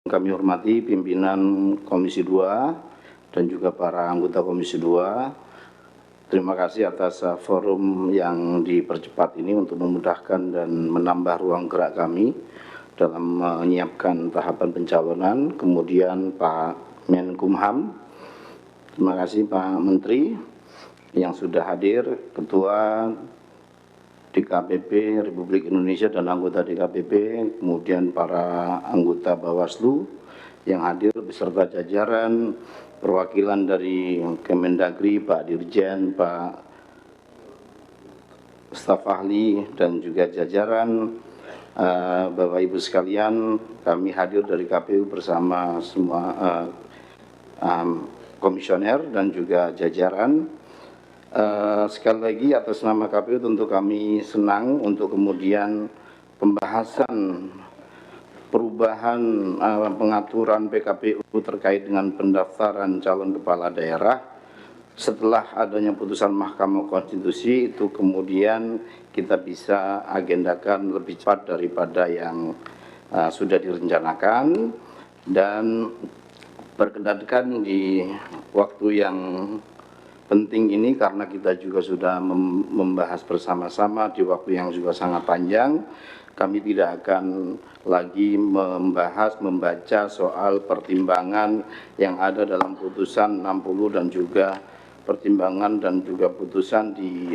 Kami hormati pimpinan Komisi 2 dan juga para anggota Komisi 2. Terima kasih atas forum yang dipercepat ini untuk memudahkan dan menambah ruang gerak kami dalam menyiapkan tahapan pencalonan. Kemudian Pak Menkumham, terima kasih Pak Menteri yang sudah hadir, Ketua DKPP Republik Indonesia dan anggota DKPP, kemudian para anggota Bawaslu yang hadir beserta jajaran, perwakilan dari Kemendagri, Pak Dirjen, Pak staf ahli dan juga jajaran, Bapak Ibu sekalian, kami hadir dari KPU bersama semua komisioner dan juga jajaran. Sekali lagi atas nama KPU tentu kami senang untuk kemudian pembahasan perubahan pengaturan PKPU terkait dengan pendaftaran calon kepala daerah setelah adanya putusan Mahkamah Konstitusi itu kemudian kita bisa agendakan lebih cepat daripada yang sudah direncanakan dan berkenan di waktu yang penting ini karena kita juga sudah membahas bersama-sama di waktu yang juga sangat panjang. Kami tidak akan lagi membaca soal pertimbangan yang ada dalam putusan 60 dan juga pertimbangan dan juga putusan di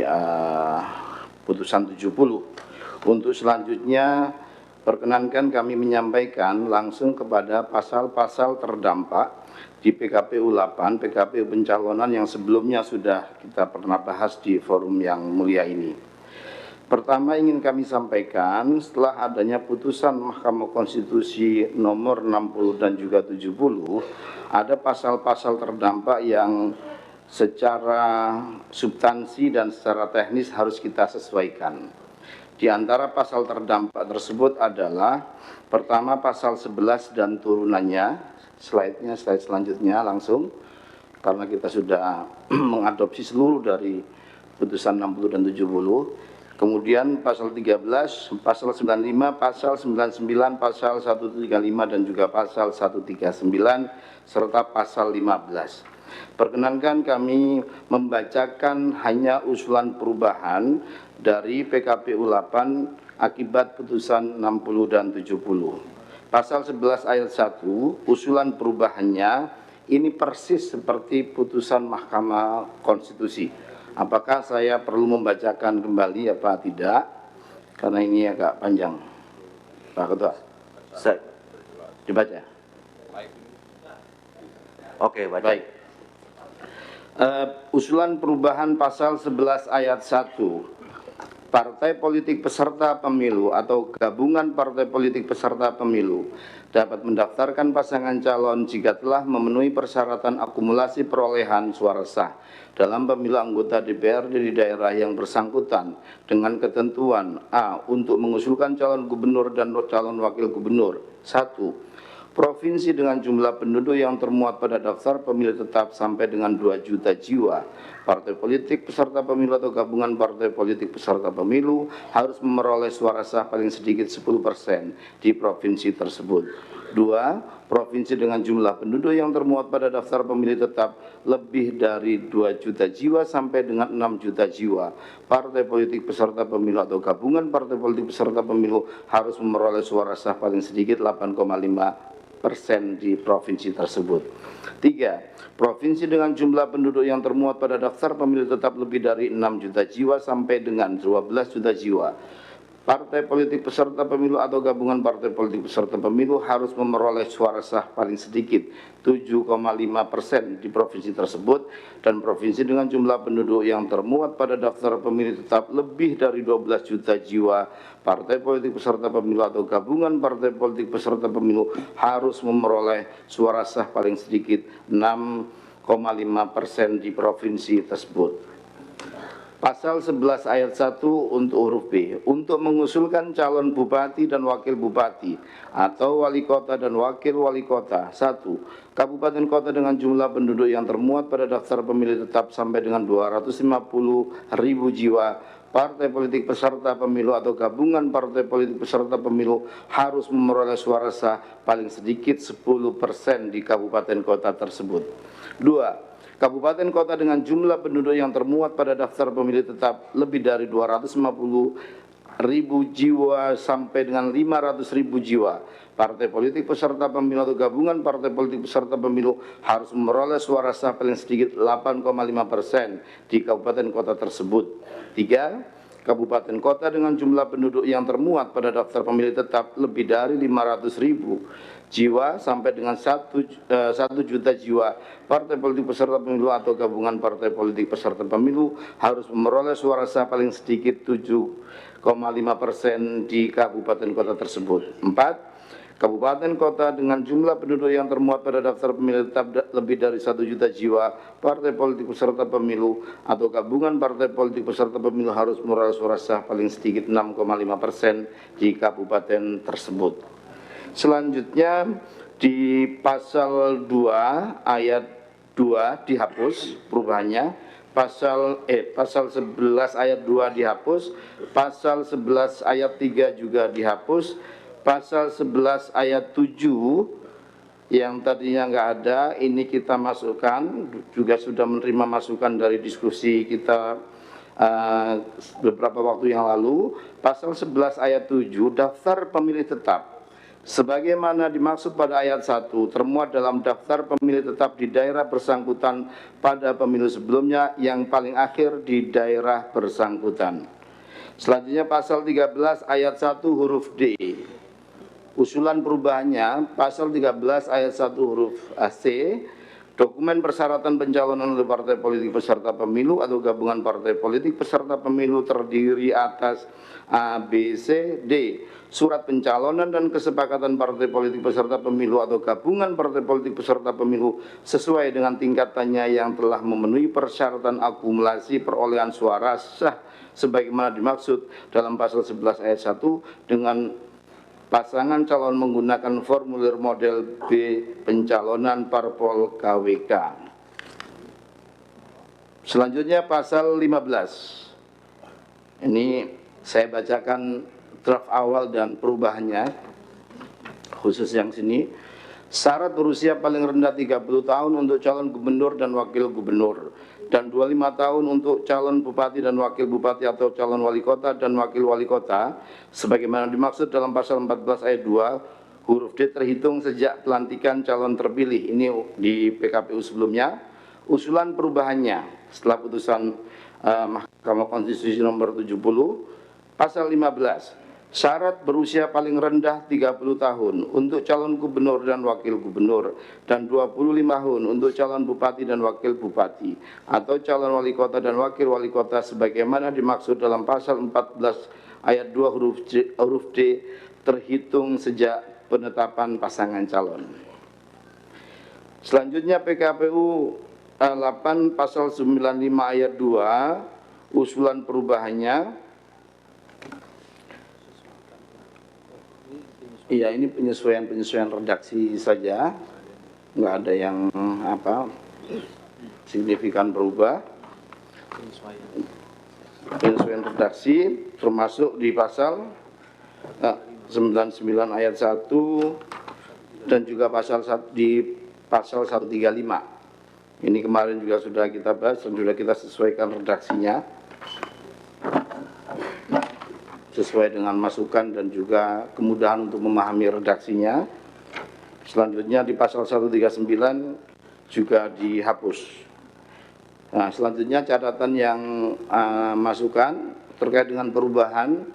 putusan 70. Untuk selanjutnya perkenankan kami menyampaikan langsung kepada pasal-pasal terdampak di PKPU 8, PKPU pencalonan yang sebelumnya sudah kita pernah bahas di forum yang mulia ini. Pertama ingin kami sampaikan setelah adanya putusan Mahkamah Konstitusi nomor 60 dan juga 70, ada pasal-pasal terdampak yang secara substansi dan secara teknis harus kita sesuaikan. Di antara pasal terdampak tersebut adalah pertama pasal 11 dan turunannya, slide selanjutnya langsung, karena kita sudah mengadopsi seluruh dari putusan 60 dan 70. Kemudian pasal 13, pasal 95, pasal 99, pasal 135 dan juga pasal 139 serta pasal 15. Perkenankan kami membacakan hanya usulan perubahan dari PKPU 8 akibat putusan 60 dan 70. Pasal 11 ayat 1, usulan perubahannya ini persis seperti putusan Mahkamah Konstitusi. Apakah saya perlu membacakan kembali apa tidak? Karena ini agak panjang. Pak Ketua, saya dibaca. Oke, baca. Baik. Usulan perubahan pasal 11 ayat 1. Partai politik peserta pemilu atau gabungan partai politik peserta pemilu dapat mendaftarkan pasangan calon jika telah memenuhi persyaratan akumulasi perolehan suara sah dalam pemilu anggota DPRD di daerah yang bersangkutan dengan ketentuan A. Untuk mengusulkan calon gubernur dan calon wakil gubernur. 1. Provinsi dengan jumlah penduduk yang termuat pada daftar pemilih tetap sampai dengan 2 juta jiwa. Partai politik peserta pemilu atau gabungan partai politik peserta pemilu harus memperoleh suara sah paling sedikit 10% di provinsi tersebut. 2. Provinsi dengan jumlah penduduk yang termuat pada daftar pemilih tetap lebih dari 2 juta jiwa sampai dengan 6 juta jiwa. Partai politik peserta pemilu atau gabungan partai politik peserta pemilu harus memperoleh suara sah paling sedikit 8,5% di provinsi tersebut. 3. Provinsi dengan jumlah penduduk yang termuat pada daftar pemilih tetap lebih dari 6 juta jiwa sampai dengan 12 juta jiwa. Partai politik peserta pemilu atau gabungan partai politik peserta pemilu harus memperoleh suara sah paling sedikit 7,5% di provinsi tersebut, dan provinsi dengan jumlah penduduk yang termuat pada daftar pemilih tetap lebih dari 12 juta jiwa. Partai politik peserta pemilu atau gabungan partai politik peserta pemilu harus memperoleh suara sah paling sedikit 6,5% di provinsi tersebut. Pasal 11 ayat 1 untuk huruf B, untuk mengusulkan calon bupati dan wakil bupati atau wali kota dan wakil wali kota. 1. Kabupaten kota dengan jumlah penduduk yang termuat pada daftar pemilih tetap sampai dengan 250.000 jiwa. Partai politik peserta pemilu atau gabungan partai politik peserta pemilu harus memperoleh suara sah paling sedikit 10% di kabupaten kota tersebut. 2. Kabupaten kota dengan jumlah penduduk yang termuat pada daftar pemilih tetap lebih dari 250.000 jiwa sampai dengan 500.000 jiwa. Partai politik peserta pemilu atau gabungan partai politik peserta pemilu harus memperoleh suara sah paling sedikit 8,5% di kabupaten kota tersebut. 3. Kabupaten kota dengan jumlah penduduk yang termuat pada daftar pemilih tetap lebih dari 500.000 jiwa sampai dengan 1 juta jiwa. Partai politik peserta pemilu atau gabungan partai politik peserta pemilu harus memperoleh suara sah paling sedikit 7,5% di kabupaten kota tersebut. 4. Kabupaten kota dengan jumlah penduduk yang termuat pada daftar pemilih tetap lebih dari 1 juta jiwa, partai politik peserta pemilu atau gabungan partai politik peserta pemilu harus memperoleh suara sah paling sedikit 6,5% di kabupaten tersebut. Selanjutnya di pasal 2 ayat 2 dihapus perubahannya, pasal 11 ayat 2 dihapus, pasal 11 ayat 3 juga dihapus, pasal 11 ayat 7 yang tadinya enggak ada ini kita masukkan, juga sudah menerima masukan dari diskusi kita beberapa waktu yang lalu. Pasal 11 ayat 7 daftar pemilih tetap sebagaimana dimaksud pada ayat 1 termuat dalam daftar pemilih tetap di daerah bersangkutan pada pemilu sebelumnya yang paling akhir di daerah bersangkutan. Selanjutnya pasal 13 ayat 1 huruf D. Usulan perubahannya pasal 13 ayat 1 huruf C. Dokumen persyaratan pencalonan oleh partai politik peserta pemilu atau gabungan partai politik peserta pemilu terdiri atas A, B, C, D. Surat pencalonan dan kesepakatan partai politik peserta pemilu atau gabungan partai politik peserta pemilu sesuai dengan tingkatannya yang telah memenuhi persyaratan akumulasi perolehan suara sah sebagaimana dimaksud dalam pasal 11 ayat 1 dengan pasangan calon menggunakan formulir model B pencalonan parpol KWK. Selanjutnya pasal 15. Ini saya bacakan draft awal dan perubahannya, khusus yang sini. Syarat berusia paling rendah 30 tahun untuk calon gubernur dan wakil gubernur, dan 25 tahun untuk calon bupati dan wakil bupati atau calon wali kota dan wakil wali kota sebagaimana dimaksud dalam pasal 14 ayat 2 huruf D terhitung sejak pelantikan calon terpilih. Ini di PKPU sebelumnya. Usulan perubahannya setelah putusan Mahkamah Konstitusi nomor 70, pasal 15. Syarat berusia paling rendah 30 tahun untuk calon gubernur dan wakil gubernur, dan 25 tahun untuk calon bupati dan wakil bupati atau calon wali kota dan wakil wali kota sebagaimana dimaksud dalam pasal 14 ayat 2 huruf D terhitung sejak penetapan pasangan calon. Selanjutnya PKPU 8 pasal 95 ayat 2 usulan perubahannya. Iya, ini penyesuaian redaksi saja, nggak ada yang signifikan berubah. Penyesuaian redaksi termasuk di pasal 99 ayat 1 dan juga di pasal 135. Ini kemarin juga sudah kita bahas dan sudah kita sesuaikan redaksinya sesuai dengan masukan dan juga kemudahan untuk memahami redaksinya. Selanjutnya di pasal 139 juga dihapus. Nah, selanjutnya catatan yang masukan terkait dengan perubahan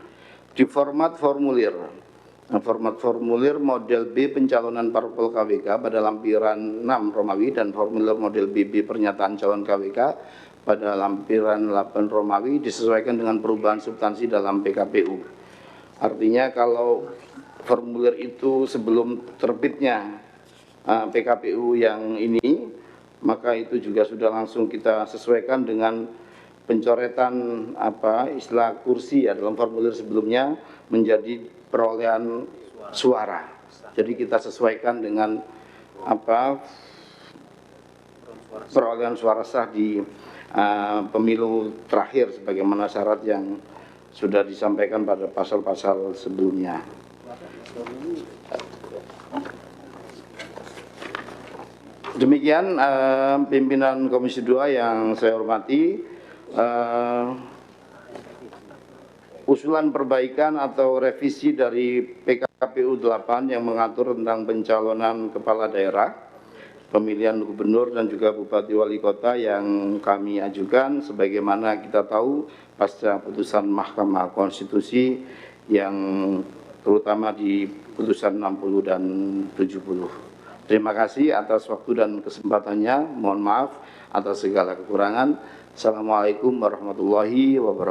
di format formulir. Nah, format formulir model B pencalonan parpol KWK pada lampiran 6 Romawi dan formulir model BB pernyataan calon KWK pada lampiran 8 Romawi disesuaikan dengan perubahan substansi dalam PKPU. Artinya kalau formulir itu sebelum terbitnya PKPU yang ini, maka itu juga sudah langsung kita sesuaikan dengan pencoretan istilah kursi ya dalam formulir sebelumnya menjadi perolehan suara. Jadi kita sesuaikan dengan perolehan suara sah di pemilu terakhir sebagaimana syarat yang sudah disampaikan pada pasal-pasal sebelumnya. Demikian pimpinan Komisi 2 yang saya hormati, usulan perbaikan atau revisi dari PKPU 8 yang mengatur tentang pencalonan kepala daerah, pemilihan gubernur dan juga bupati wali kota yang kami ajukan sebagaimana kita tahu pasca putusan Mahkamah Konstitusi yang terutama di putusan 60 dan 70. Terima kasih atas waktu dan kesempatannya. Mohon maaf atas segala kekurangan. Assalamualaikum warahmatullahi wabarakatuh.